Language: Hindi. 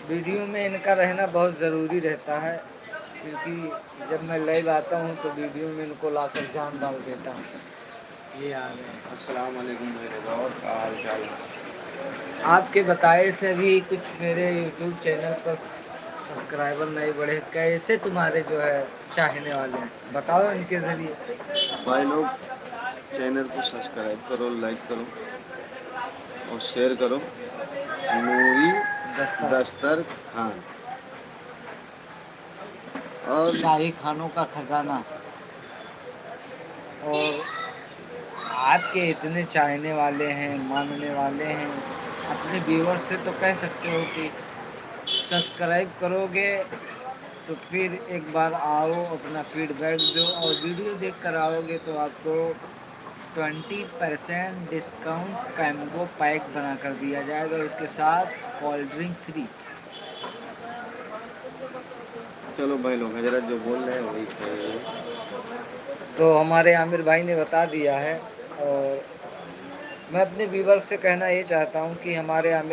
वीडियो में इनका रहना बहुत ज़रूरी रहता है, क्योंकि जब मैं लाइव आता हूँ तो वीडियो में इनको लाकर जान डाल देता हूँ। ये आ गए। अस्सलाम वालेकुम मेरे भाई, और क्या हाल चाल है? आपके बताए से भी कुछ मेरे यूट्यूब चैनल पर सब्सक्राइबर नहीं बढ़े, कैसे तुम्हारे जो है चाहने वाले हैं, बताओ इनके ज़रिए। भाई लोग, चैनल को सब्सक्राइब करो, लाइक करो और शेयर करो। नूरी दस्तर दस्तर खान और शाही खानों का खजाना। और आपके इतने चाहने वाले हैं, मानने वाले हैं, अपने व्यूअर से तो कह सकते हो कि सब्सक्राइब करोगे तो फिर एक बार आओ, अपना फीडबैक दो, और वीडियो देख कर आओगे तो आपको 20% डिस्काउंट कैम्बो पैक बना कर दिया जाएगा, उसके साथ कोल्ड ड्रिंक फ्री। चलो भाई लोग, हजरत जो बोल रहे हैं वही सही है। तो हमारे आमिर भाई ने बता दिया है, और मैं अपने व्यूअर से कहना ये चाहता हूँ कि हमारे आमिर